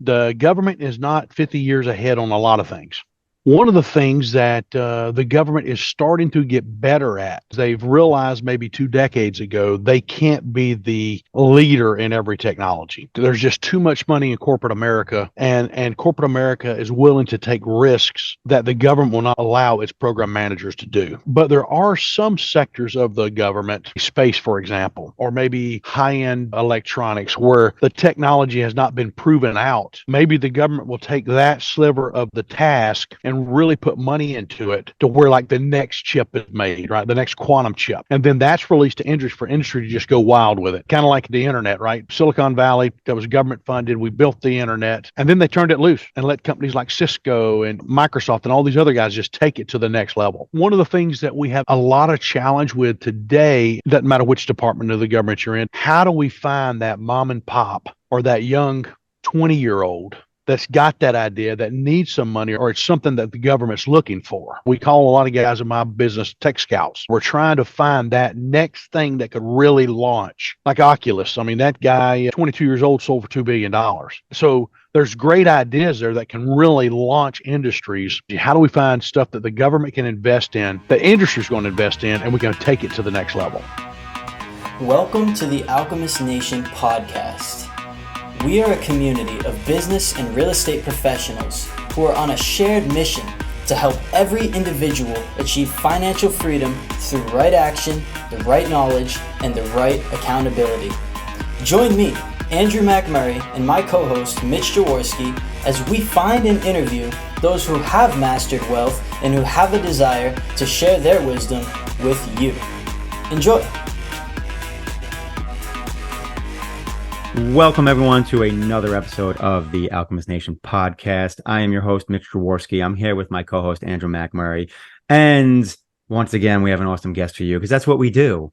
The government is not 50 years ahead on a lot of things. One of the things that the government is starting to get better at, they've realized maybe 2 decades ago, they can't be the leader in every technology. There's just too much money in corporate America, and corporate America is willing to take risks that the government will not allow its program managers to do. But there are some sectors of the government, space, for example, or maybe high-end electronics, where the technology has not been proven out. Maybe the government will take that sliver of the task and really put money into it to where like the next chip is made, right? The next quantum chip. And then that's released to industry for industry to just go wild with it. Kind of like the internet, right? Silicon Valley, that was government funded. We built the internet and then they turned it loose and let companies like Cisco and Microsoft and all these other guys just take it to the next level. One of the things that we have a lot of challenge with today, doesn't matter which department of the government you're in, how do we find that mom and pop or that young 20-year-old that's got that idea that needs some money, or it's something that the government's looking for? We call a lot of guys in my business tech scouts. We're trying to find that next thing that could really launch, like Oculus. I mean, that guy, 22 years old, sold for $2 billion. So there's great ideas there that can really launch industries. How do we find stuff that the government can invest in, that industry's going to invest in, and we're going to take it to the next level? Welcome to the Alchemist Nation podcast. We are a community of business and real estate professionals who are on a shared mission to help every individual achieve financial freedom through right action, the right knowledge, and the right accountability. Join me, Andrew McMurray, and my co-host Mitch Jaworski as we find and interview those who have mastered wealth and who have a desire to share their wisdom with you. Enjoy! Welcome, everyone, to another episode of the Alchemist Nation podcast. I am your host, Mitch Jaworski. I'm here with my co-host, Andrew McMurray. And once again, we have an awesome guest for you because that's what we do.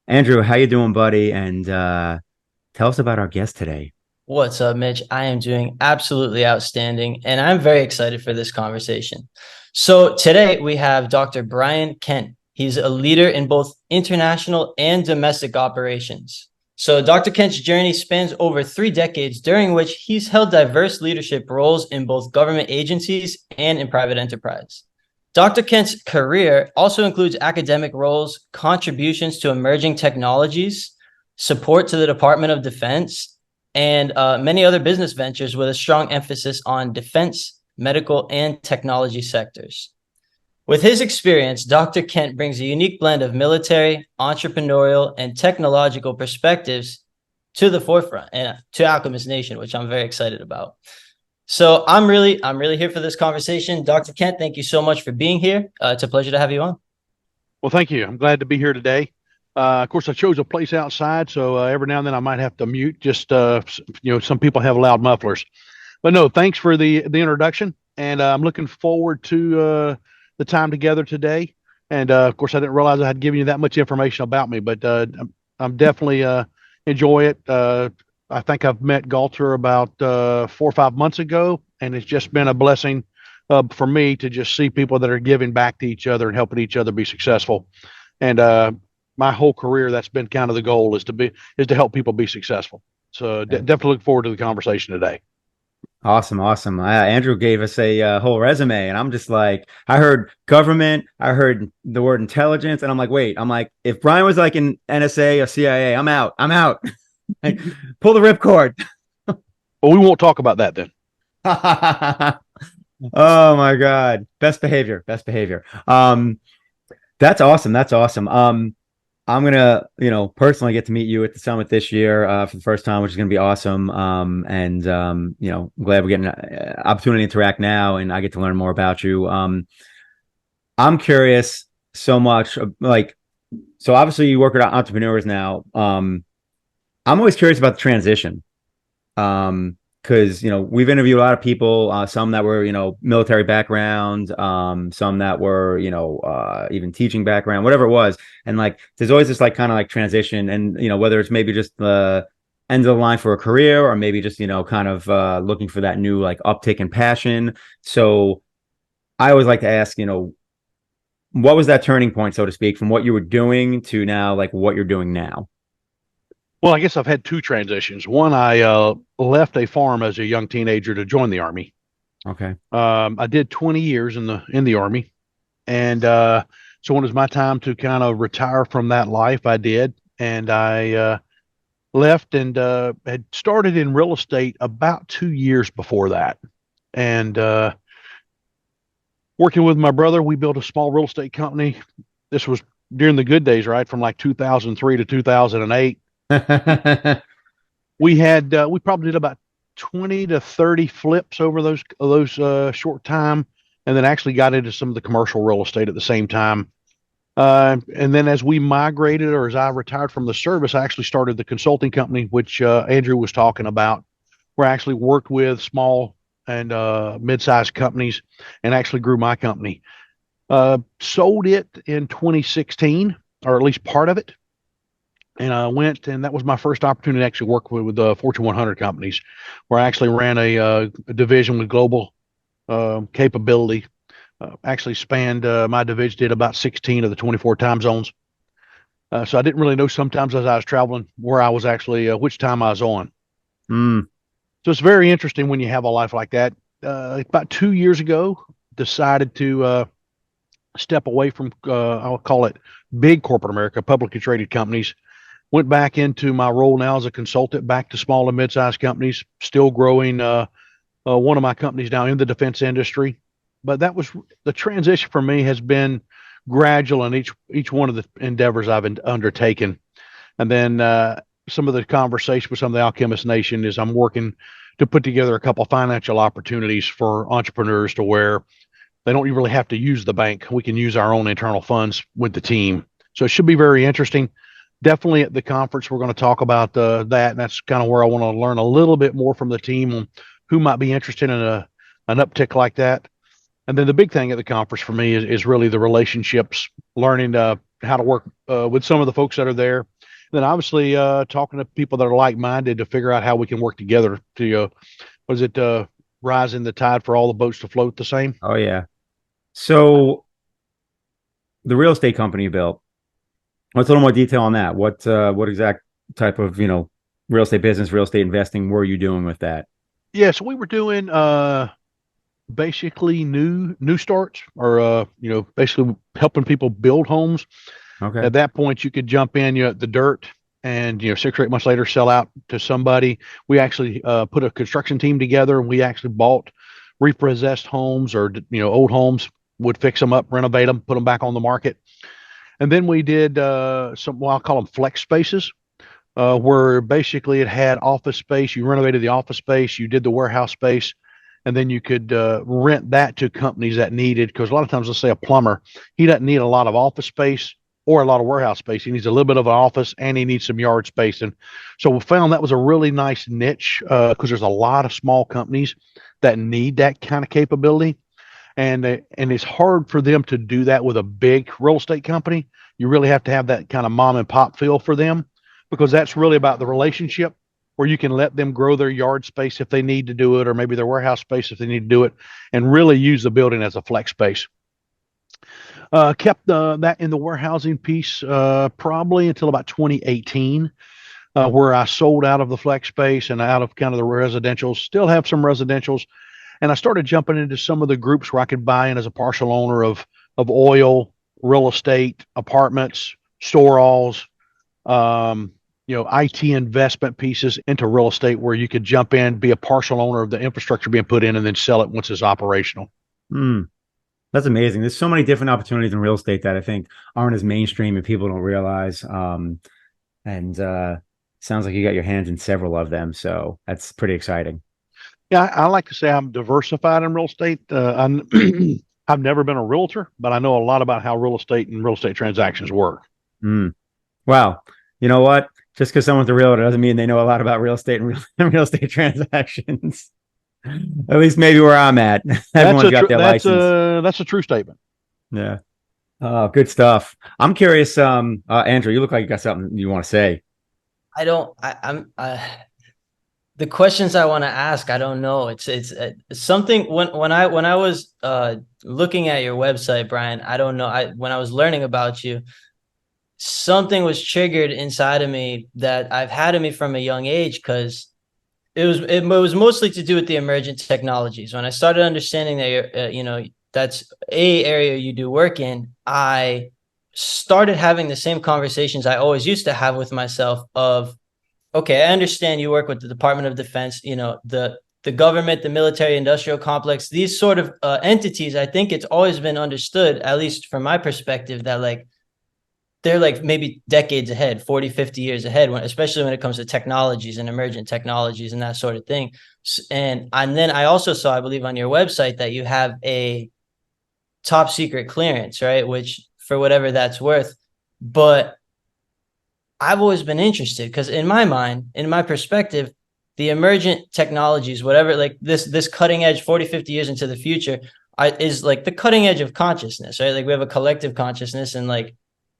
Andrew, how you doing, buddy? And tell us about our guest today. What's up, Mitch? I am doing absolutely outstanding, and I'm very excited for this conversation. So today we have Dr. Brian Kent. He's a leader in both international and domestic operations. So Dr. Kent's journey spans over 3 decades, during which he's held diverse leadership roles in both government agencies and in private enterprise. Dr. Kent's career also includes academic roles, contributions to emerging technologies, support to the Department of Defense, and many other business ventures with a strong emphasis on defense, medical, and technology sectors. With his experience, Dr. Kent brings a unique blend of military, entrepreneurial, and technological perspectives to the forefront and to Alchemist Nation, which I'm very excited about. So I'm really here for this conversation. Dr. Kent, thank you so much for being here. It's a pleasure to have you on. Well, thank you. I'm glad to be here today. Of course, I chose a place outside, so every now and then I might have to mute. Just some people have loud mufflers. But no, thanks for the introduction, and I'm looking forward to the time together today. And of course, I didn't realize I had given you that much information about me, but I'm definitely enjoy it. I think I've met Galter about 4 or 5 months ago, and it's just been a blessing for me to just see people that are giving back to each other and helping each other be successful. And my whole career, that's been kind of the goal, is to help people be successful. So definitely look forward to the conversation today. Awesome. Andrew gave us a whole resume, and I'm just like, I heard government, I heard the word intelligence, and I'm like, if Brian was like in NSA or CIA, I'm out. Like, pull the ripcord. Well, we won't talk about that then. Oh my God. Best behavior. That's awesome. I'm going to, personally get to meet you at the summit this year for the first time, which is going to be awesome. I'm glad we're getting an opportunity to interact now, and I get to learn more about you. I'm curious so much, so obviously you work with entrepreneurs now. I'm always curious about the transition. Because, we've interviewed a lot of people, some that were, military background, some that were, even teaching background, whatever it was. And there's always this transition, and, whether it's maybe just the end of the line for a career, or maybe just, looking for that new uptick in passion. So I always like to ask, what was that turning point, so to speak, from what you were doing to now, what you're doing now? Well, I guess I've had two transitions. One, I left a farm as a young teenager to join the Army. Okay. I did 20 years in the Army, and so when it was my time to kind of retire from that life, I did, and I left and had started in real estate about 2 years before that, and working with my brother, we built a small real estate company. This was during the good days, right, from like 2003 to 2008. We probably did about 20 to 30 flips over those short time, and then actually got into some of the commercial real estate at the same time. And then as we migrated, or as I retired from the service, I actually started the consulting company, which Andrew was talking about, where I actually worked with small and mid-sized companies and actually grew my company. Sold it in 2016, or at least part of it. And I went, and that was my first opportunity to actually work with Fortune 100 companies, where I actually ran a division with global capability. Actually spanned my division, did about 16 of the 24 time zones. So I didn't really know sometimes as I was traveling where I was actually, which time I was on. Mm. So it's very interesting when you have a life like that. About 2 years ago, decided to step away from, I'll call it big corporate America, publicly traded companies. Went back into my role now as a consultant, back to small and mid-sized companies, still growing one of my companies now in the defense industry. But that was the transition for me has been gradual in each one of the endeavors I've undertaken. And then some of the conversation with some of the Alchemist Nation is I'm working to put together a couple of financial opportunities for entrepreneurs to where they don't really have to use the bank. We can use our own internal funds with the team. So it should be very interesting. Definitely at the conference, we're going to talk about that. And that's kind of where I want to learn a little bit more from the team on who might be interested in an uptick like that. And then the big thing at the conference for me is really the relationships, learning how to work with some of the folks that are there. Then obviously talking to people that are like-minded to figure out how we can work together to, was it rising the tide for all the boats to float the same? Oh yeah. So the real estate company you built, what's a little more detail on that? What exact type of, real estate business, real estate investing were you doing with that? Yeah, so we were doing basically new starts, or basically helping people build homes. Okay. At that point, you could jump in, at the dirt, and 6 or 8 months later, sell out to somebody. We actually put a construction team together, and we actually bought repossessed homes, or old homes, would fix them up, renovate them, put them back on the market. And then we did some, well, I'll call them flex spaces, where basically it had office space. You renovated the office space, you did the warehouse space, and then you could rent that to companies that needed. Because a lot of times, let's say a plumber, he doesn't need a lot of office space or a lot of warehouse space. He needs a little bit of an office, and he needs some yard space. And so we found that was a really nice niche, because there's a lot of small companies that need that kind of capability. And it's hard for them to do that with a big real estate company. You really have to have that kind of mom and pop feel for them, because that's really about the relationship, where you can let them grow their yard space if they need to do it, or maybe their warehouse space if they need to do it, and really use the building as a flex space. Kept that in the warehousing piece probably until about 2018, where I sold out of the flex space and out of kind of the residentials. Still have some residentials, and I started jumping into some of the groups where I could buy in as a partial owner of oil, real estate, apartments, store alls, IT investment pieces into real estate, where you could jump in, be a partial owner of the infrastructure being put in, and then sell it once it's operational. Hmm. That's amazing. There's so many different opportunities in real estate that I think aren't as mainstream and people don't realize. And sounds like you got your hands in several of them, so that's pretty exciting. Yeah, I like to say I'm diversified in real estate. I've never been a realtor, but I know a lot about how real estate and real estate transactions work. Mm. Wow. You know what? Just because someone's a realtor doesn't mean they know a lot about real estate and real estate transactions. At least maybe where I'm at. Everyone's got their license. That's a true statement. Yeah. Oh, good stuff. I'm curious, Andrew, you look like you got something you want to say. I don't. The questions I want to ask, I don't know. It's something when I was looking at your website, Brian. I don't know. When I was learning about you, something was triggered inside of me that I've had in me from a young age, because it was mostly to do with the emergent technologies. When I started understanding that that's a area you do work in, I started having the same conversations I always used to have with myself of, okay, I understand you work with the Department of Defense, the government, the military industrial complex, these sort of entities. I think it's always been understood, at least from my perspective, that like they're like maybe decades ahead, 40, 50 years ahead, especially when it comes to technologies and emergent technologies and that sort of thing. And then I also saw, I believe on your website, that you have a top secret clearance, right? Which, for whatever that's worth. But I've always been interested because in my mind, in my perspective, the emergent technologies, whatever, like this cutting edge 40, 50 years into the future, is like the cutting edge of consciousness, right? Like we have a collective consciousness, and like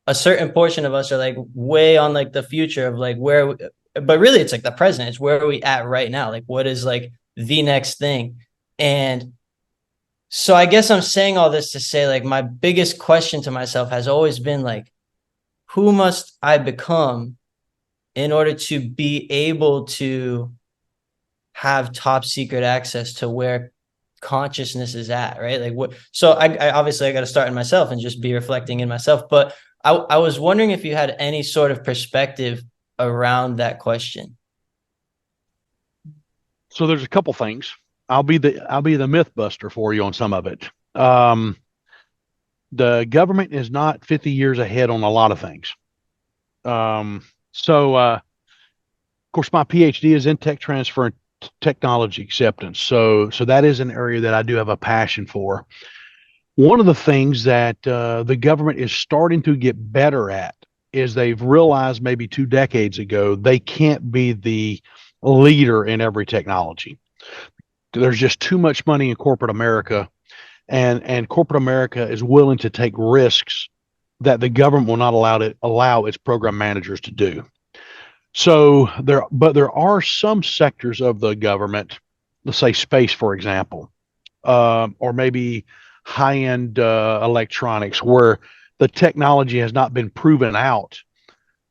a certain portion of us are like way on like the future of like but really it's like the present. It's where are we at right now? Like what is like the next thing? And so I guess I'm saying all this to say, like, my biggest question to myself has always been like, who must I become in order to be able to have top secret access to where consciousness is at, right? Like what? So I obviously I got to start in myself and just be reflecting in myself. But I was wondering if you had any sort of perspective around that question. So there's a couple things. I'll be the myth buster for you on some of it. The government is not 50 years ahead on a lot of things. Of course, my PhD is in tech transfer and technology acceptance. So that is an area that I do have a passion for. One of the things that the government is starting to get better at is they've realized maybe 2 decades ago they can't be the leader in every technology. There's just too much money in corporate America, and corporate America is willing to take risks that the government will not allow its program managers to do. So there are some sectors of the government, let's say space, for example, or maybe high-end electronics, where the technology has not been proven out.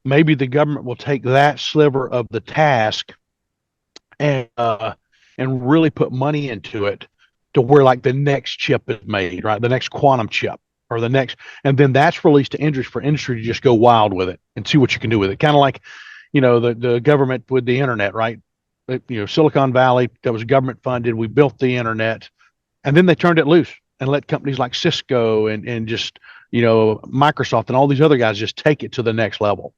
Maybe the government will take that sliver of the task and really put money into it to where like the next chip is made, right? The next quantum chip or the next, and then that's released to industry for industry to just go wild with it and see what you can do with it. Kind of like, the government with the internet, right? Silicon Valley, that was government funded. We built the internet, and then they turned it loose and let companies like Cisco and just, Microsoft and all these other guys just take it to the next level.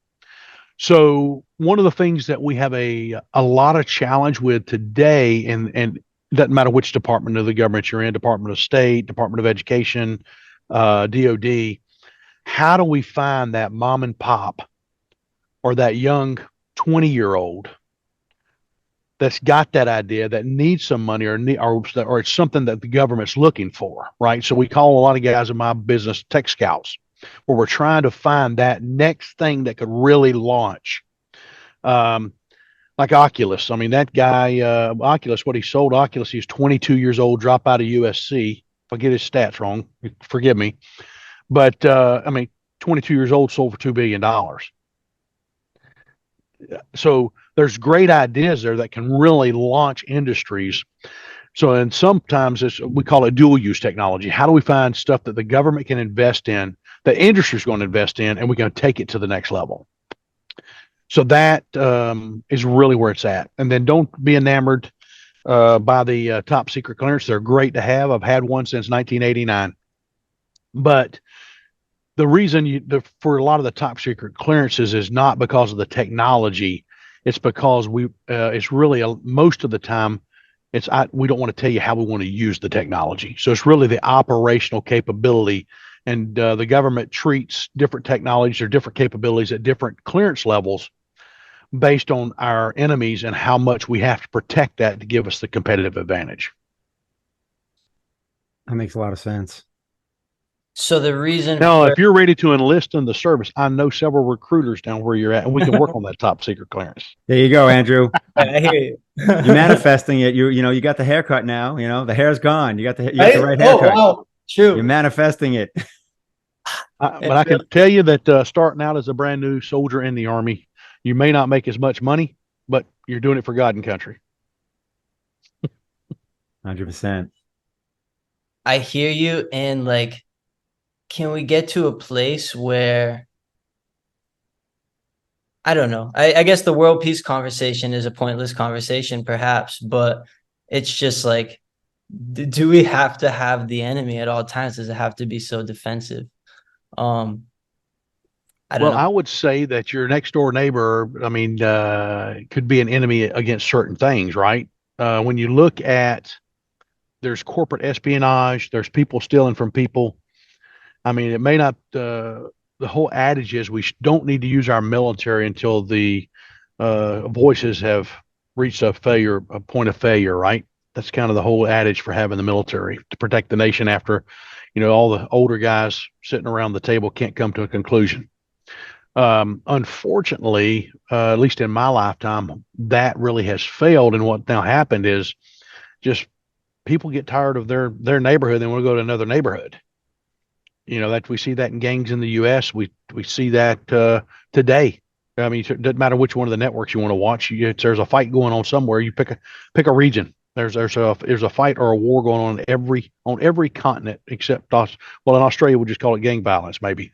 So one of the things that we have a lot of challenge with today, and it doesn't matter which department of the government you're in, Department of State, Department of Education, DOD, how do we find that mom and pop or that young 20-year-old that's got that idea that needs some money or it's something that the government's looking for, right? So we call a lot of guys in my business tech scouts, where we're trying to find that next thing that could really launch. Like Oculus. I mean, that guy, Oculus, what he sold Oculus, he's 22 years old, drop out of USC. If I get his stats wrong, forgive me. But, 22 years old, sold for $2 billion. So there's great ideas there that can really launch industries. So, and sometimes we call it dual use technology. How do we find stuff that the government can invest in, that industry is going to invest in, and we're going to take it to the next level? So that is really where it's at. And then don't be enamored by the top secret clearance. They're great to have. I've had one since 1989. But the reason for a lot of the top secret clearances is not because of the technology. It's because it's really most of the time we don't want to tell you how we want to use the technology. So it's really the operational capability, and the government treats different technologies or different capabilities at different clearance levels based on our enemies and how much we have to protect that to give us the competitive advantage. That makes a lot of sense. So the reason now, if you're ready to enlist in the service, I know several recruiters down where you're at, and we can work on that top secret clearance. There you go, Andrew. I hear you. You're manifesting it. You got the haircut now. The hair's gone. You got the right haircut. Oh, wow. True. You're manifesting it. But I can tell you that starting out as a brand new soldier in the Army, you may not make as much money, but you're doing it for God and country. 100%. I hear you. And like, can we get to a place where, I don't know. I guess the world peace conversation is a pointless conversation, perhaps, but it's just like, do we have to have the enemy at all times? Does it have to be so defensive? Um, I don't Well, know. I would say that your next door neighbor, I mean, could be an enemy against certain things, right? When you look at there's corporate espionage, there's people stealing from people. I mean, it may not, the whole adage is don't need to use our military until the voices have reached a point of failure, right? That's kind of the whole adage for having the military to protect the nation after, all the older guys sitting around the table can't come to a conclusion. Unfortunately, at least in my lifetime, that really has failed. And what now happened is just people get tired of their neighborhood and want to go to another neighborhood. That we see that in gangs in the U.S. We see that today. I mean, it doesn't matter which one of the networks you want to watch. There's a fight going on somewhere. You pick a region. There's a fight or a war going on every continent except us. Well, in Australia, we just call it gang violence, maybe.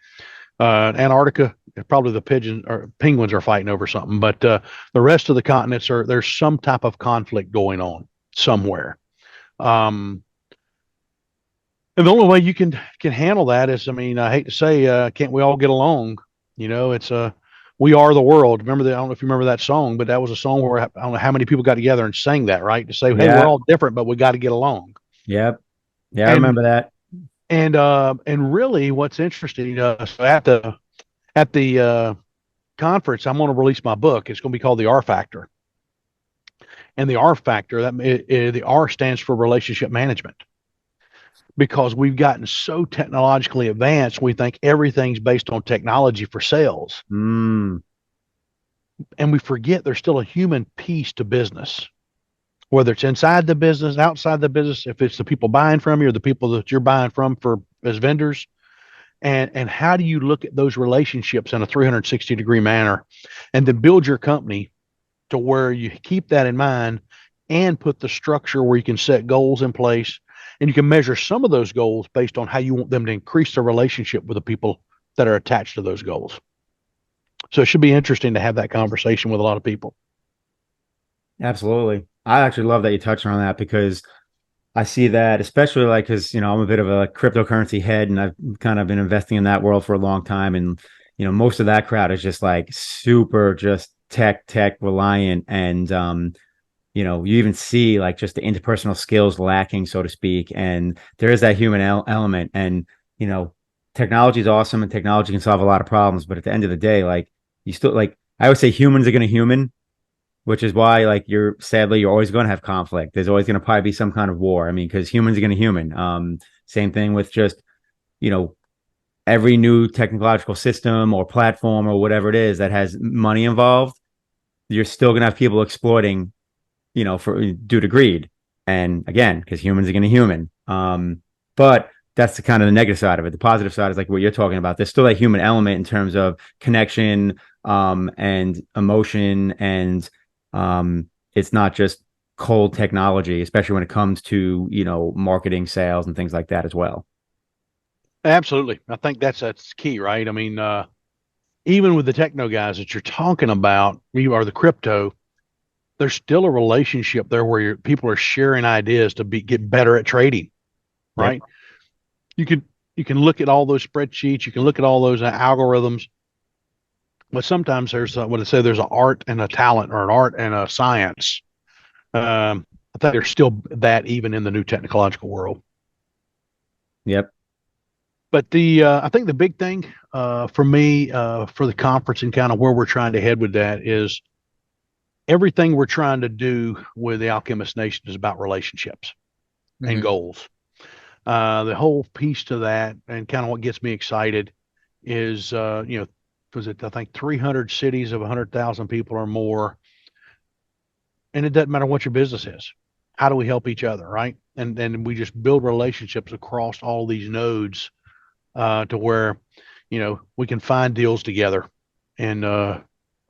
Antarctica, probably the pigeons or penguins are fighting over something, but the rest of the continents there's some type of conflict going on somewhere. Um, and the only way you can handle that is, I mean, I hate to say, can't we all get along? It's we are the world. Remember that? I don't know if you remember that song, but that was a song where I don't know how many people got together and sang that, right? To say, hey, we're Yeah. all different, but we got to get along. Yep. Yeah, I And remember that. and really, what's interesting, so at the conference, I'm going to release my book. It's going to be called the R Factor, and the R Factor the R stands for relationship management, because we've gotten so technologically advanced, we think everything's based on technology for sales. Mm, And we forget there's still a human piece to business, whether it's inside the business, outside the business, if it's the people buying from you or the people that you're buying from for as vendors. And how do you look at those relationships in a 360-degree manner and then build your company to where you keep that in mind and put the structure where you can set goals in place and you can measure some of those goals based on how you want them to increase their relationship with the people that are attached to those goals. So it should be interesting to have that conversation with a lot of people. absolutely. I actually love that you touched on that because I see that, especially like because I'm a bit of a cryptocurrency head, and I've kind of been investing in that world for a long time, and most of that crowd is just like super just tech reliant, and you even see like just the interpersonal skills lacking, so to speak, and there is that human element, and technology is awesome, and technology can solve a lot of problems, but at the end of the day, like you still like I would say humans are going to human, which is why like you're always going to have conflict. There's always going to probably be some kind of war. I mean, because humans are going to human. Same thing with just you know every new technological system or platform or whatever it is that has money involved. You're still going to have people exploiting, for due to greed, and again, because humans are going to human. But that's the kind of the negative side of it. The positive side is like what you're talking about. There's still a human element in terms of connection, and emotion, and it's not just cold technology, especially when it comes to marketing, sales, and things like that as well. Absolutely. I think that's key, right? I mean, even with the techno guys that you're talking about, you are the crypto, there's still a relationship there where people are sharing ideas to get better at trading, Yep. right? You can you can look at all those spreadsheets, you can look at all those algorithms, but sometimes there's what I say there's an art and a talent, or an art and a science. I think there's still that even in the new technological world. Yep. But I think the big thing for me for the conference and kind of where we're trying to head with that is everything we're trying to do with the Alchemist Nation is about relationships and Mhm. goals. The whole piece to that, and kind of what gets me excited, is was it I think 300 cities of 100,000 people or more, and it doesn't matter what your business is. How do we help each other, right? And we just build relationships across all these nodes to where we can find deals together in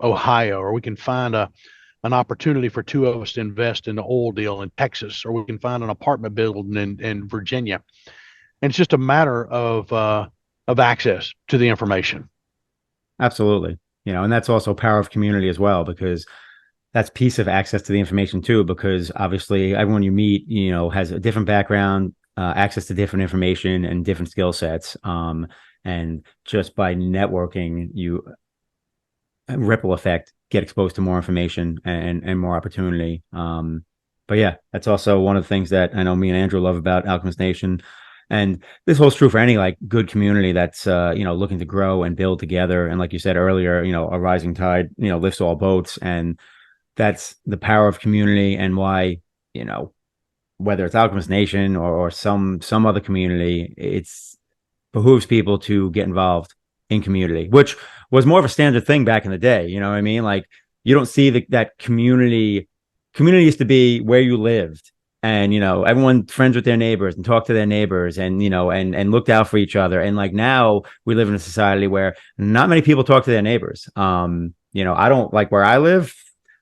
Ohio, or we can find an opportunity for two of us to invest in the oil deal in Texas, or we can find an apartment building in Virginia. And it's just a matter of access to the information. Absolutely. And that's also power of community as well, because that's piece of access to the information too, because obviously everyone you meet, has a different background, access to different information and different skill sets. And just by networking, you ripple effect, get exposed to more information and more opportunity. But yeah, that's also one of the things that I know me and Andrew love about Alchemist Nation. And this holds true for any like good community that's looking to grow and build together. And like you said earlier, a rising tide, lifts all boats. And that's the power of community, and why, whether it's Alchemist Nation or some other community, it's behooves people to get involved in community, which was more of a standard thing back in the day. You know what I mean? Like, you don't see that community used to be where you lived, and everyone friends with their neighbors and talked to their neighbors, and and looked out for each other. And like, now we live in a society where not many people talk to their neighbors. I don't, like, where I live,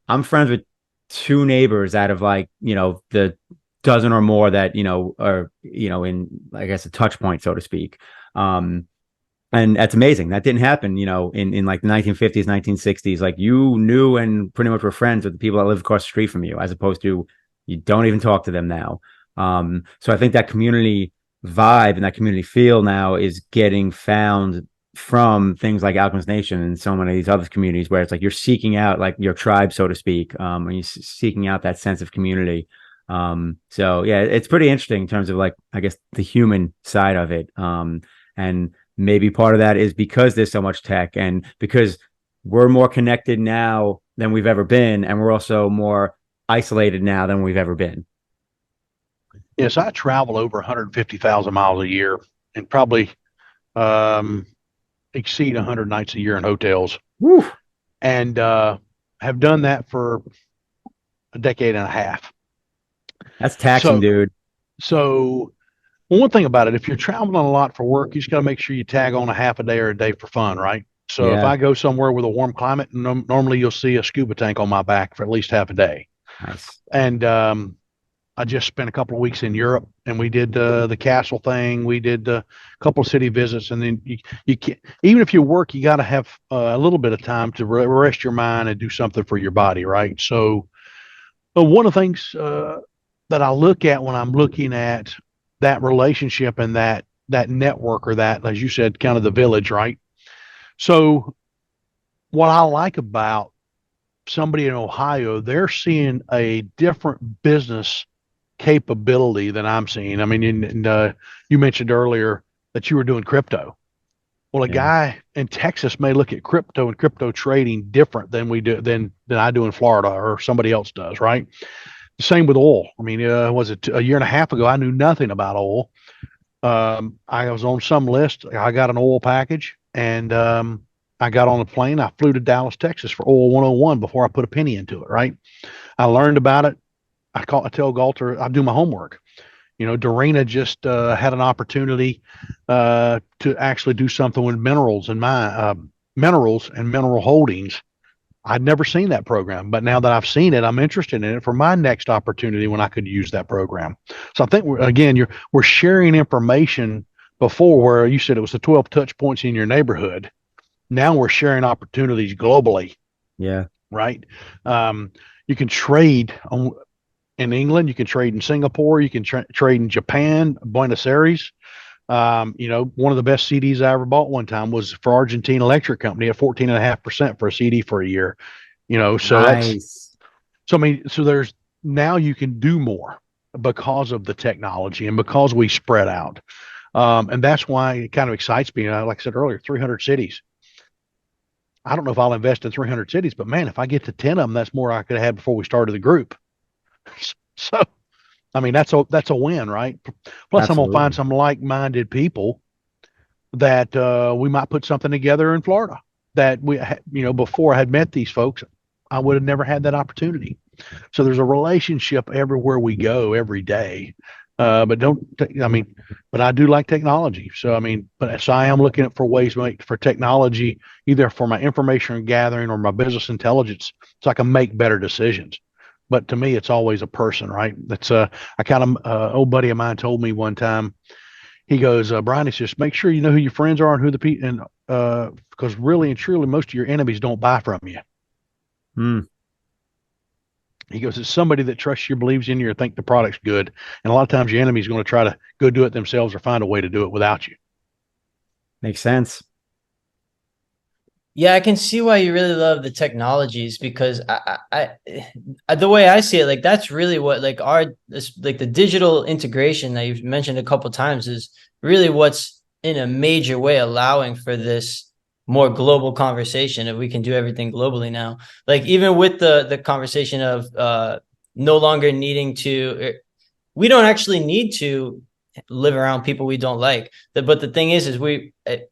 I'm friends with two neighbors out of like, the dozen or more that, are, in, I guess, a touch point, so to speak. And that's amazing. That didn't happen, in like the 1950s, 1960s. Like, you knew and pretty much were friends with the people that live across the street from you, as opposed to you don't even talk to them now. So I think that community vibe and that community feel now is getting found from things like Alchemist Nation and so many of these other communities, where it's like you're seeking out like your tribe, so to speak, and you're seeking out that sense of community. So yeah, it's pretty interesting in terms of, like, I guess, the human side of it. And maybe part of that is because there's so much tech, and because we're more connected now than we've ever been, and we're also more isolated now than we've ever been. Yes, I travel over 150,000 miles a year, and probably exceed 100 nights a year in hotels. Woo. And have done that for a decade and a half. That's taxing, dude. So one thing about it, if you're traveling a lot for work, you just got to make sure you tag on a half a day or a day for fun, right? So if Yeah. I go somewhere with a warm climate, normally you'll see a scuba tank on my back for at least half a day. Nice. And I just spent a couple of weeks in Europe, and we did the castle thing. We did a couple of city visits, and then you can't, even if you work, you got to have a little bit of time to rest your mind and do something for your body, right? So one of the things that I look at when I'm looking at that relationship and that network, or that, as you said, kind of the village, right? So what I like about somebody in Ohio, they're seeing a different business capability than I'm seeing. I mean, you mentioned earlier that you were doing crypto. Well, a Yeah. guy in Texas may look at crypto and crypto trading different than we do than I do in Florida, or somebody else does, right? The same with oil. I mean, was it a year and a half ago? I knew nothing about oil. I was on some list. I got an oil package, and I got on a plane. I flew to Dallas, Texas for oil 101 before I put a penny into it, right? I learned about it. I tell Galter I do my homework. Dorena just had an opportunity to actually do something with minerals and minerals and mineral holdings. I'd never seen that program, but now that I've seen it, I'm interested in it for my next opportunity when I could use that program. So I think we're sharing information. Before, where you said it was the 12 touch points in your neighborhood, now we're sharing opportunities globally. Yeah. Right. You can trade in England, you can trade in Singapore, you can trade in Japan, Buenos Aires. One of the best CDs I ever bought one time was for Argentine Electric Company at 14.5% for a CD for a year. So Nice. so there's, now you can do more because of the technology and because we spread out. And that's why it kind of excites me. Like I said earlier, 300 cities. I don't know if I'll invest in 300 cities, but man, if I get to 10 of them, that's more I could have had before we started the group. So, I mean, that's a win, right? Plus, I'm gonna find Absolutely. some like-minded people that we might put something together in Florida. That before I had met these folks, I would have never had that opportunity. So there's a relationship everywhere we go every day, But but I do like technology. So, so I am looking for ways for technology, either for my information gathering or my business intelligence, so I can make better decisions. But to me, it's always a person, right? I kind of, old buddy of mine told me one time, he goes, Brian, it's just make sure you know who your friends are and who the people, and because really and truly, most of your enemies don't buy from you. Hmm. He goes, it's somebody that trusts you, believes in you, or think the product's good. And a lot of times your enemy's going to try to go do it themselves or find a way to do it without you. Makes sense. Yeah, I can see why you really love the technologies because the way I see it, like that's really what like like the digital integration that you've mentioned a couple times is really what's in a major way allowing for this more global conversation. If we can do everything globally now, like even with the conversation of no longer needing to, we don't actually need to live around people we don't like. But the thing is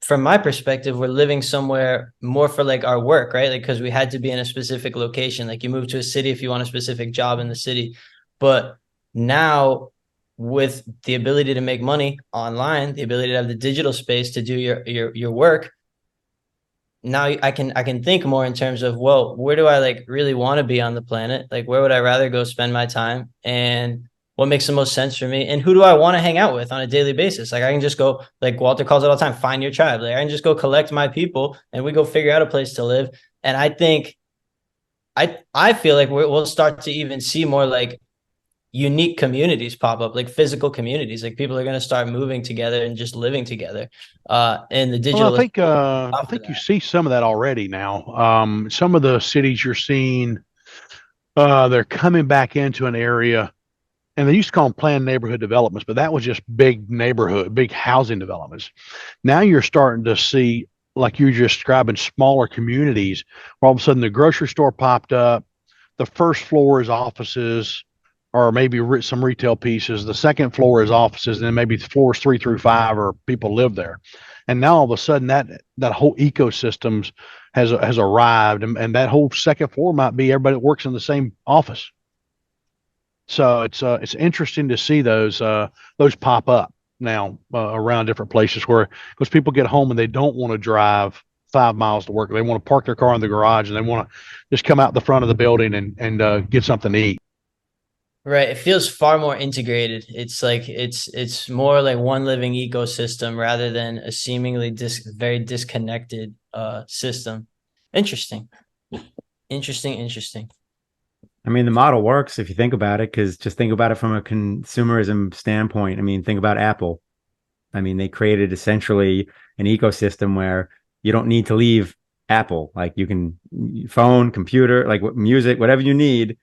from my perspective, we're living somewhere more for like our work, right? Like, because we had to be in a specific location. Like you move to a city if you want a specific job in the city. But now with the ability to make money online, the ability to have the digital space to do your work, now I can think more in terms of, well, where do I like really want to be on the planet? Like where would I rather go spend my time, and what makes the most sense for me, and who do I want to hang out with on a daily basis? Like I can just go, like Walter calls it all the time, find your tribe. Like I can just go collect my people and we go figure out a place to live. And I think I feel like we'll start to even see more like unique communities pop up, like physical communities. Like people are going to start moving together and just living together. And the Well, digital I think you see some of that already now. Some of the cities you're seeing, they're coming back into an area, and they used to call them planned neighborhood developments, but that was just big housing developments. Now you're starting to see, like you're just describing, smaller communities where all of a sudden the grocery store popped up. The first floor is offices, or maybe some retail pieces. The second floor is offices, and then maybe floors 3 through 5 or people live there. And now all of a sudden that whole ecosystems has arrived, and that whole second floor might be everybody that works in the same office. So it's interesting to see those pop up now around different places, where because people get home and they don't want to drive 5 miles to work. They want to park their car in the garage and they want to just come out the front of the building and get something to eat. Right. It feels far more integrated. It's like it's more like one living ecosystem rather than a seemingly very disconnected system. Interesting. Interesting. I mean, the model works if you think about it, because just think about it from a consumerism standpoint. I mean, think about Apple. I mean, they created essentially an ecosystem where you don't need to leave Apple. Like you can phone, computer, like music, whatever you need,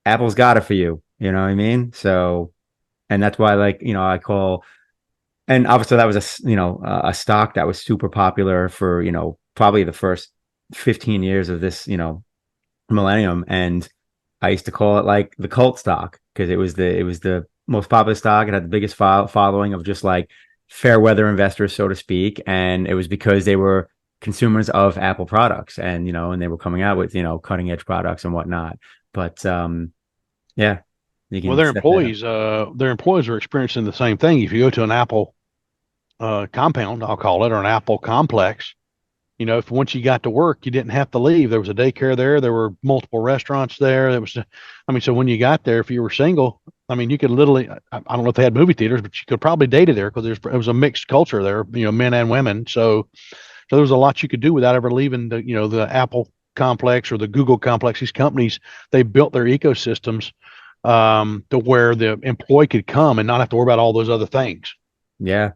Apple's got it for you. You know what I mean? So, and that's why, like, I call, and obviously that was a stock that was super popular for, probably the first 15 years of this, millennium. And I used to call it like the cult stock, because it was the most popular stock. It had the biggest following of just like fair weather investors, so to speak. And it was because they were consumers of Apple products, and they were coming out with, cutting edge products and whatnot. But yeah, you Well, can set that up. their employees are experiencing the same thing. If you go to an Apple compound, I'll call it, or an Apple complex, if once you got to work, you didn't have to leave. There was a daycare there. There were multiple restaurants there. So when you got there, if you were single, you could literally, I don't know if they had movie theaters, but you could probably date it there, because it was a mixed culture there, men and women. So there was a lot you could do without ever leaving the Apple complex or the Google complex. These companies, they built their ecosystems to where the employee could come and not have to worry about all those other things. Yeah.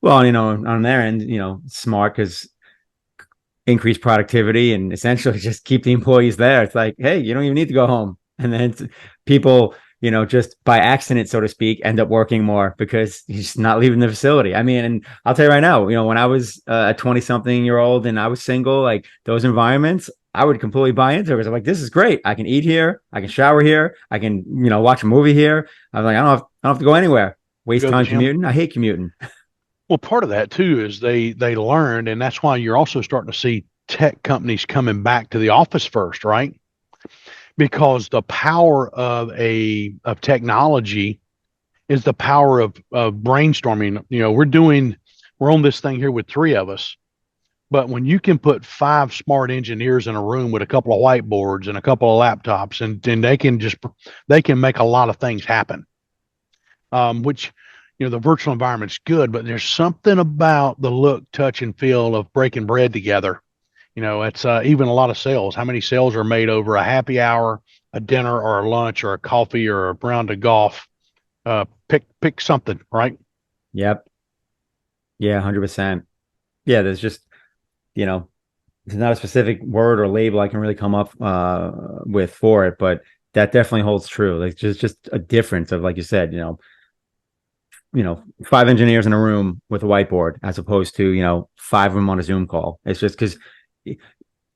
Well, on their end, smart, because increase productivity and essentially just keep the employees there. It's like, hey, you don't even need to go home. And then people, just by accident, so to speak, end up working more because he's just not leaving the facility. I mean, and I'll tell you right now, when I was a 20-something-year-old and I was single, like those environments, I would completely buy into it, because I'm like, this is great. I can eat here. I can shower here. I can, watch a movie here. I'm like, I don't have to go anywhere. Waste Go to the time gym. commuting. I hate commuting. Well, part of that too is they learned, and that's why you're also starting to see tech companies coming back to the office first, right? Because the power of technology is the power of brainstorming. We're on this thing here with three of us, but when you can put five smart engineers in a room with a couple of whiteboards and a couple of laptops, and they can make a lot of things happen. Which the virtual environment's good, but there's something about the look, touch, and feel of breaking bread together. It's even a lot of sales. How many sales are made over a happy hour, a dinner, or a lunch, or a coffee, or a round of golf? Pick something, right? Yep. Yeah, 100%. Yeah, there's just, you know, there's not a specific word or label I can really come up with for it, but that definitely holds true. Like just a difference of, like you said, five engineers in a room with a whiteboard as opposed to, five of them on a Zoom call. It's just because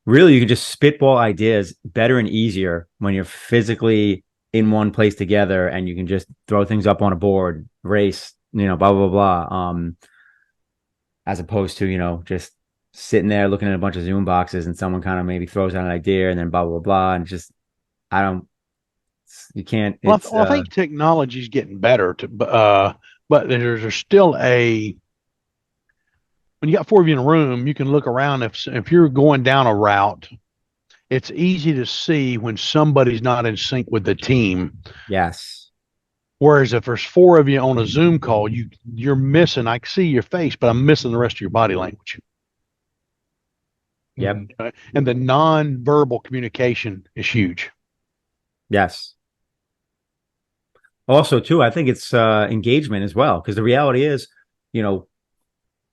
really you can just spitball ideas better and easier when you're physically in one place together and you can just throw things up on a board, race, blah, blah, blah. As opposed to, just sitting there looking at a bunch of Zoom boxes and someone kind of maybe throws out an idea and then blah, blah, blah. And just, I don't, you can't, it's, I think technology is getting better but there's still when you got four of you in a room, you can look around. If you're going down a route, it's easy to see when somebody's not in sync with the team. yes. Whereas if there's four of you on a Zoom call, you're missing. I can see your face, but I'm missing the rest of your body language. Yep. And the non-verbal communication is huge. Yes. Also, too, I think it's engagement as well, because the reality is,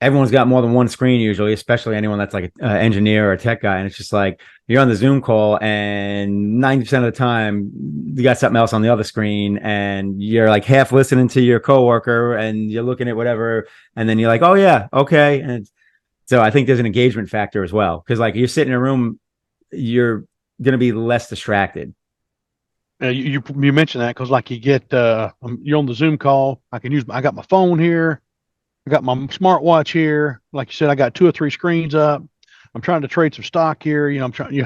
everyone's got more than one screen usually, especially anyone that's like an engineer or a tech guy. And it's just like you're on the Zoom call and 90% of the time you got something else on the other screen and you're like half listening to your coworker and you're looking at whatever. And then you're like, oh, yeah, okay. And so I think there's an engagement factor as well, because like you're sitting in a room, you're going to be less distracted. You mentioned that because like you're on the Zoom call. I got my phone here. I got my smartwatch here. Like you said, I got two or three screens up. I'm trying to trade some stock here. I'm trying.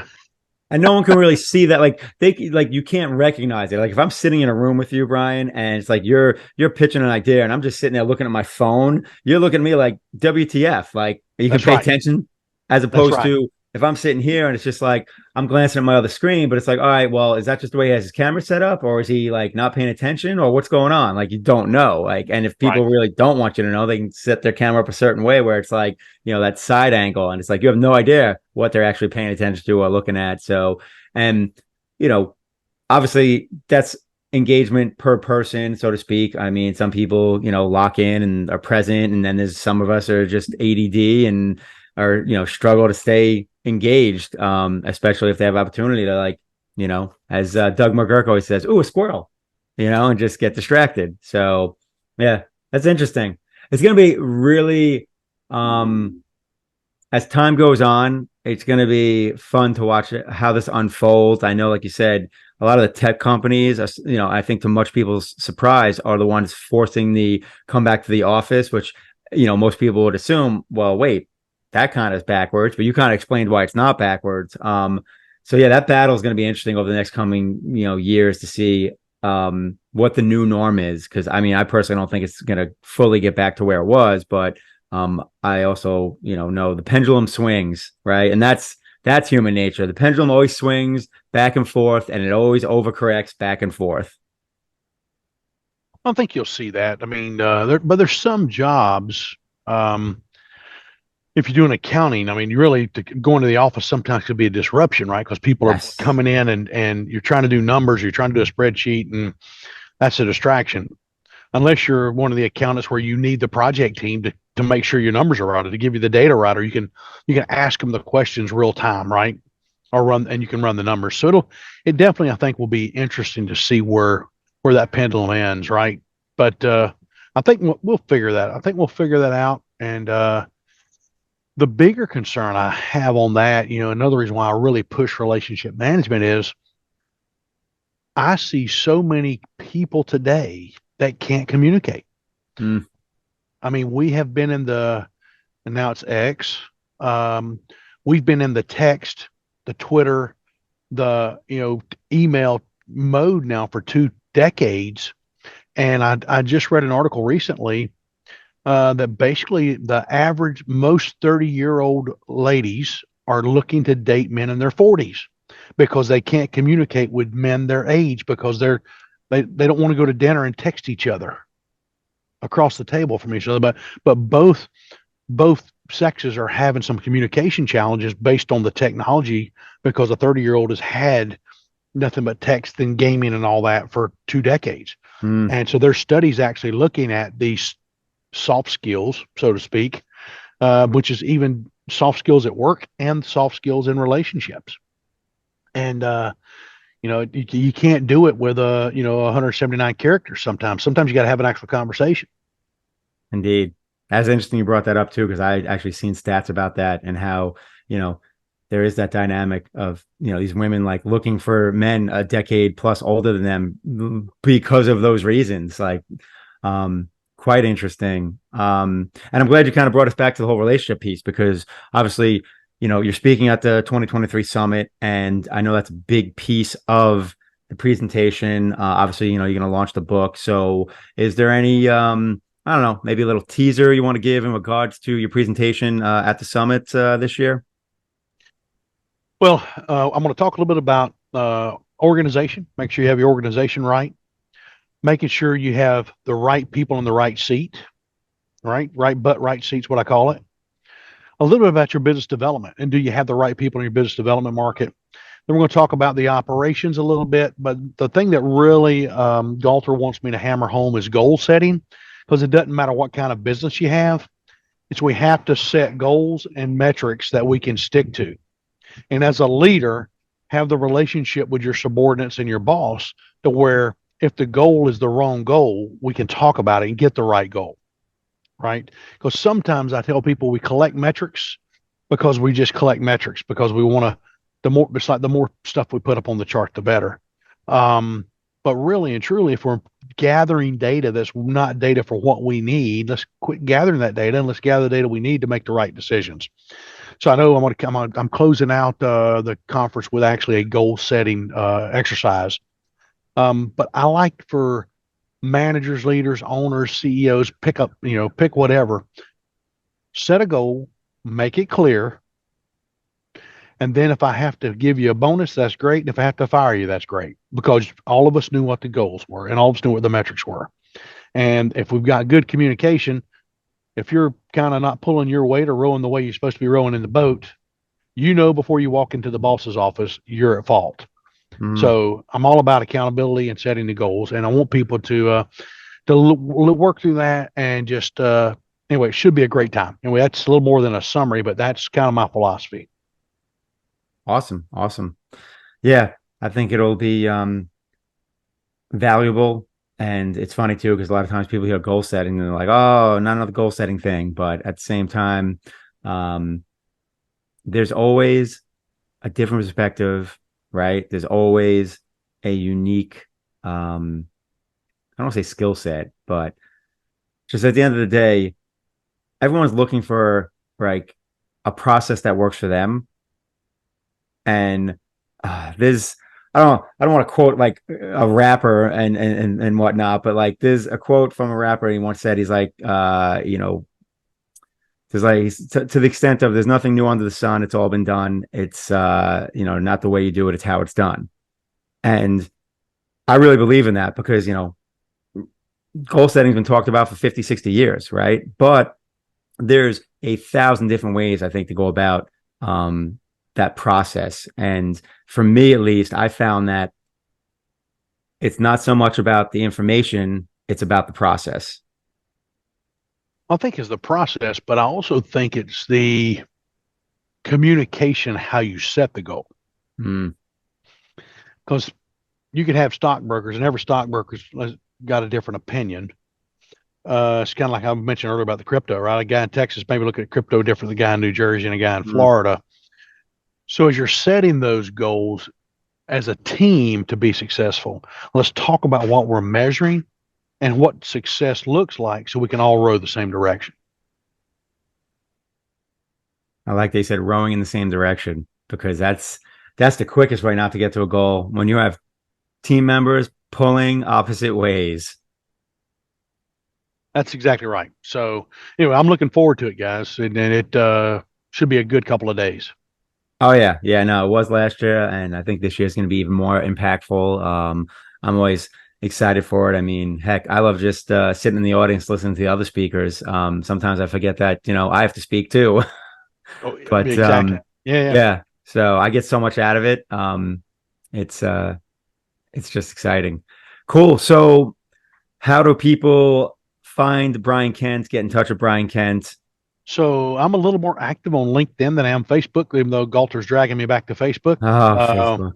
And no one can really see that. Like you can't recognize it. Like if I'm sitting in a room with you, Brian, and it's like you're pitching an idea, and I'm just sitting there looking at my phone. You're looking at me like WTF? Like you can pay attention, as opposed to if I'm sitting here and it's just like I'm glancing at my other screen, but it's like, all right, well, is that just the way he has his camera set up, or is he like not paying attention, or what's going on? Like you don't know. Like, and if people really don't want you to know, they can set their camera up a certain way where it's like, that side angle, and it's like you have no idea what they're actually paying attention to or looking at. So, and obviously that's engagement per person, so to speak. I mean, some people, lock in and are present, and then there's some of us are just ADD and are, struggle to stay engaged, especially if they have opportunity to, like, as Doug McGurk always says, "Ooh, a squirrel," and just get distracted. So yeah, that's interesting. It's going to be really, as time goes on, it's going to be fun to watch how this unfolds. I know, like you said, a lot of the tech companies, I think to much people's surprise, are the ones forcing the come back to the office, which, most people would assume, well, wait, that kind of is backwards, but you kind of explained why it's not backwards. So yeah, that battle is going to be interesting over the next coming, years to see what the new norm is. Because I mean, I personally don't think it's going to fully get back to where it was, but I also, know the pendulum swings, right? And that's human nature. The pendulum always swings back and forth, and it always overcorrects back and forth. I think you'll see that. I mean, but there's some jobs. If you're doing accounting, I mean, going to the office sometimes could be a disruption, right? Because people are coming in and you're trying to do numbers, you're trying to do a spreadsheet, and that's a distraction. Unless you're one of the accountants where you need the project team to make sure your numbers are right, or to give you the data right, or you can ask them the questions real time, right? And you can run the numbers. So it definitely, I think, will be interesting to see where that pendulum ends, right? But I think we'll figure that. I think we'll figure that out. And the bigger concern I have on that, another reason why I really push relationship management is I see so many people today that can't communicate. Mm. I mean, we have been and now it's X. We've been in the text, the Twitter, the email mode now for 2 decades, And I just read an article recently that basically the average, most 30-year-old ladies are looking to date men in their 40s because they can't communicate with men their age because they don't want to go to dinner and text each other across the table from each other. But both sexes are having some communication challenges based on the technology because a 30-year-old has had nothing but text and gaming and all that for 2 decades. Mm, And so there's studies actually looking at these soft skills, so to speak, which is even soft skills at work and soft skills in relationships. And you can't do it with 179 characters. Sometimes you got to have an actual conversation. indeed. That's interesting you brought that up too, because I actually seen stats about that and how, you know, there is that dynamic of, these women like looking for men a decade plus older than them because of those reasons. Like, quite interesting. And I'm glad you kind of brought us back to the whole relationship piece because obviously, you're speaking at the 2023 summit, and I know that's a big piece of the presentation. Obviously, you're going to launch the book. So is there any, I don't know, maybe a little teaser you want to give in regards to your presentation at the summit this year? Well, I'm going to talk a little bit about organization. Make sure you have your organization right. Making sure you have the right people in the right seat, right butt, right seat's what I call it. A little bit about your business development, and do you have the right people in your business development market? Then we're going to talk about the operations a little bit, but the thing that really Galter wants me to hammer home is goal setting, because it doesn't matter what kind of business you have. It's we have to set goals and metrics that we can stick to. And as a leader, have the relationship with your subordinates and your boss to where if the goal is the wrong goal, we can talk about it and get the right goal, right? Because sometimes I tell people we collect metrics because we just collect metrics because we want to, it's like the more stuff we put up on the chart, the better. But really and truly, if we're gathering data that's not data for what we need, let's quit gathering that data and let's gather the data we need to make the right decisions. So I know I'm closing out the conference with actually a goal setting exercise. But I like for managers, leaders, owners, CEOs, pick whatever, set a goal, make it clear. And then if I have to give you a bonus, that's great. And if I have to fire you, that's great because all of us knew what the goals were and all of us knew what the metrics were. And if we've got good communication, if you're kind of not pulling your weight or rowing the way you're supposed to be rowing in the boat, before you walk into the boss's office, you're at fault. Mm. So I'm all about accountability and setting the goals, and I want people to work through that and just anyway. It should be a great time. Anyway, that's a little more than a summary, but that's kind of my philosophy. Awesome. Awesome. Yeah, I think it'll be valuable. And it's funny too, because a lot of times people hear goal setting and they're like, oh, not another goal setting thing. But at the same time, there's always a different perspective, right? There's always a unique, I don't want to say skill set, but just at the end of the day, everyone's looking for like a process that works for them. And there's, I don't want to quote like a rapper and whatnot, but like there's a quote from a rapper. He once said, he's like, there's like to the extent of there's nothing new under the sun. It's all been done. It's not the way you do it. It's how it's done. And I really believe in that because, goal setting has been talked about for 50, 60 years, right? But there's 1,000 different ways, I think, to go about that process. And for me, at least, I found that it's not so much about the information, it's about the process. I think it's the process, but I also think it's the communication, how you set the goal. Mm. Because you can have stockbrokers, and every stockbroker's got a different opinion. It's kind of like I mentioned earlier about the crypto, right? A guy in Texas maybe look at crypto different than a guy in New Jersey and a guy in Florida. So as you're setting those goals as a team to be successful, let's talk about what we're measuring and what success looks like so we can all row the same direction. I like they said rowing in the same direction because that's the quickest way not to get to a goal when you have team members pulling opposite ways. That's exactly right. So anyway, I'm looking forward to it, guys, and it should be a good couple of days. Oh yeah, yeah. No, it was last year, and I think this year is going to be even more impactful. I'm always excited for it. I mean, heck, I love just sitting in the audience listening to the other speakers. Sometimes I forget that I have to speak too. Oh, But exactly. Yeah, yeah. yeah, so I get so much out of it. It's it's just exciting. Cool. So, how do people find Brian Kent? Get in touch with Brian Kent. So I'm a little more active on LinkedIn than I am Facebook, even though Galter's dragging me back to Facebook. Oh, Uh, Facebook.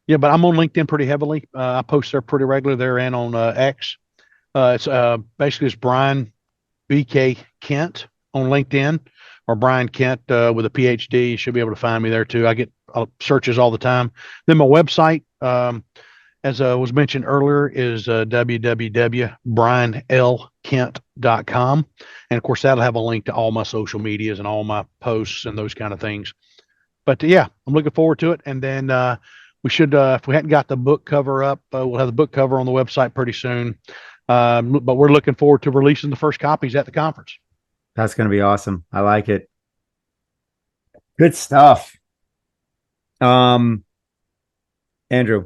yeah, but I'm on LinkedIn pretty heavily. I post there pretty regularly there and on X. It's basically it's Brian BK Kent on LinkedIn or Brian Kent with a PhD. You should be able to find me there too. I get searches all the time. Then my website, as was mentioned earlier, is www.brianlkent.com. And of course, that'll have a link to all my social medias and all my posts and those kind of things. But yeah, I'm looking forward to it. And then we should, if we hadn't got the book cover up, we'll have the book cover on the website pretty soon. But we're looking forward to releasing the first copies at the conference. That's going to be awesome. I like it. Good stuff. Um, Andrew,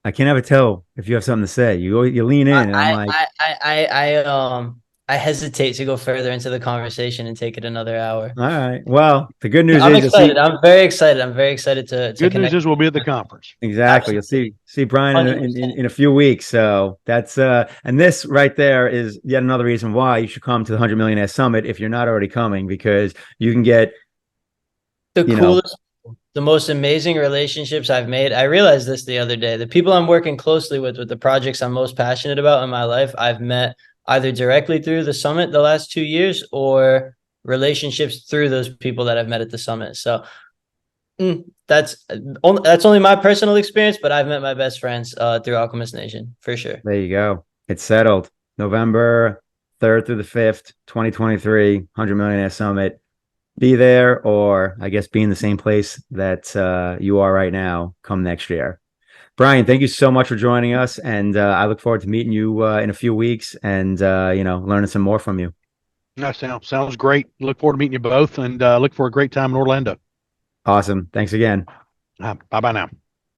I can never tell if you have something to say. You lean in, and I'm I like, I I I I hesitate to go further into the conversation and take it another hour. all right. Well, the good news I'm is you'll see excited. I'm very excited. I'm very excited to Good news connect. is we'll be at the conference. exactly. You'll Absolutely, see Brian in 100%. in a few weeks. So that's and this right there is yet another reason why you should come to the 100 Millionaire Summit if you're not already coming, because you can get, The you know, coolest, the most amazing relationships I've made. I realized this the other day. The people I'm working closely with the projects I'm most passionate about in my life, I've met either directly through the summit the last 2 years or relationships through those people that I've met at the summit. So that's only my personal experience, but I've met my best friends through Alchemist Nation for sure. there you go. It's settled. November 3rd through the 5th, 2023, 100 Millionaire Summit. Be there, or I guess be in the same place that you are right now come next year. Brian, thank you so much for joining us, and I look forward to meeting you in a few weeks and learning some more from you. That sounds great. Look forward to meeting you both and look for a great time in Orlando. Awesome. Thanks again. Bye bye now.